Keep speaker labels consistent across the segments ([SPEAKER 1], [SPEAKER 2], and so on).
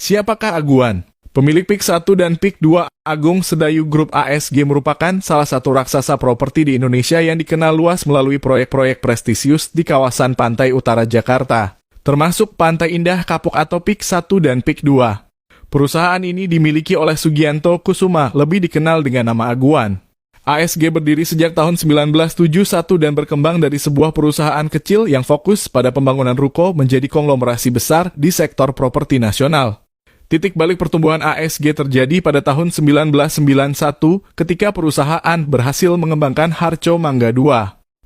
[SPEAKER 1] Siapakah Aguan? Pemilik PIK 1 dan PIK 2 Agung Sedayu Group ASG merupakan salah satu raksasa properti di Indonesia yang dikenal luas melalui proyek-proyek prestisius di kawasan pantai utara Jakarta, termasuk Pantai Indah Kapuk atau PIK 1 dan PIK 2. Perusahaan ini dimiliki oleh Sugianto Kusuma, lebih dikenal dengan nama Aguan. ASG berdiri sejak tahun 1971 dan berkembang dari sebuah perusahaan kecil yang fokus pada pembangunan ruko menjadi konglomerasi besar di sektor properti nasional. Titik balik pertumbuhan ASG terjadi pada tahun 1991 ketika perusahaan berhasil mengembangkan Harco Mangga II.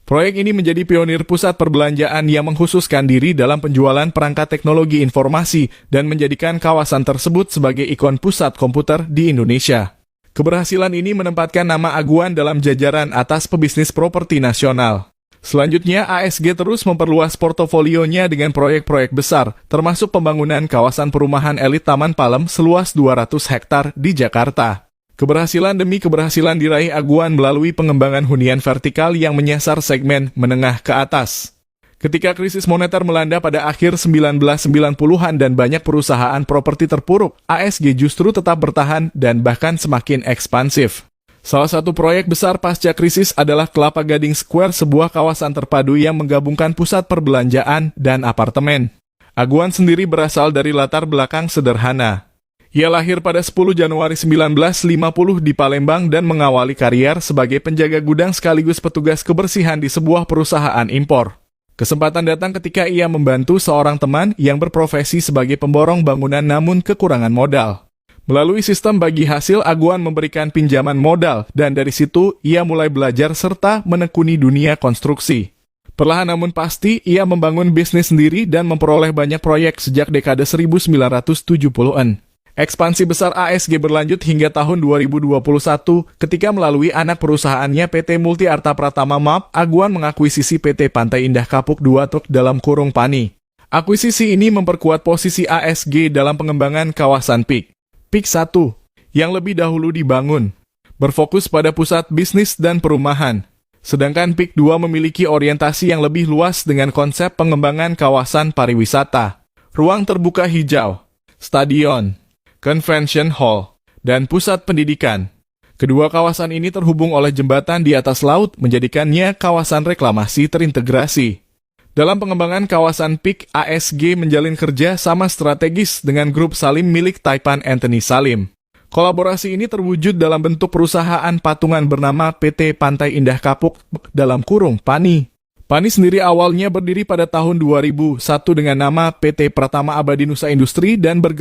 [SPEAKER 1] Proyek ini menjadi pionir pusat perbelanjaan yang mengkhususkan diri dalam penjualan perangkat teknologi informasi dan menjadikan kawasan tersebut sebagai ikon pusat komputer di Indonesia. Keberhasilan ini menempatkan nama Aguan dalam jajaran atas pebisnis properti nasional. Selanjutnya, ASG terus memperluas portofolionya dengan proyek-proyek besar, termasuk pembangunan kawasan perumahan elit Taman Palem seluas 200 hektar di Jakarta. Keberhasilan demi keberhasilan diraih Aguan melalui pengembangan hunian vertikal yang menyasar segmen menengah ke atas. Ketika krisis moneter melanda pada akhir 1990-an dan banyak perusahaan properti terpuruk, ASG justru tetap bertahan dan bahkan semakin ekspansif. Salah satu proyek besar pasca krisis adalah Kelapa Gading Square, sebuah kawasan terpadu yang menggabungkan pusat perbelanjaan dan apartemen. Aguan sendiri berasal dari latar belakang sederhana. Ia lahir pada 10 Januari 1950 di Palembang dan mengawali karier sebagai penjaga gudang sekaligus petugas kebersihan di sebuah perusahaan impor. Kesempatan datang ketika ia membantu seorang teman yang berprofesi sebagai pemborong bangunan namun kekurangan modal. Melalui sistem bagi hasil, Aguan memberikan pinjaman modal, dan dari situ ia mulai belajar serta menekuni dunia konstruksi. Perlahan namun pasti, ia membangun bisnis sendiri dan memperoleh banyak proyek sejak dekade 1970-an. Ekspansi besar ASG berlanjut hingga tahun 2021, ketika melalui anak perusahaannya PT Multi Arta Pratama MAP, Aguan mengakuisisi PT Pantai Indah Kapuk II dalam kurung PANI. Akuisisi ini memperkuat posisi ASG dalam pengembangan kawasan PIK. PIK 1, yang lebih dahulu dibangun, berfokus pada pusat bisnis dan perumahan. Sedangkan PIK 2 memiliki orientasi yang lebih luas dengan konsep pengembangan kawasan pariwisata, ruang terbuka hijau, stadion, convention hall, dan pusat pendidikan. Kedua kawasan ini terhubung oleh jembatan di atas laut, menjadikannya kawasan reklamasi terintegrasi. Dalam pengembangan kawasan PIK, ASG menjalin kerja sama strategis dengan grup Salim milik Taipan Anthony Salim. Kolaborasi ini terwujud dalam bentuk perusahaan patungan bernama PT Pantai Indah Kapuk dalam kurung PANI. PANI sendiri awalnya berdiri pada tahun 2001 dengan nama PT Pratama Abadi Nusa Industri dan bergerak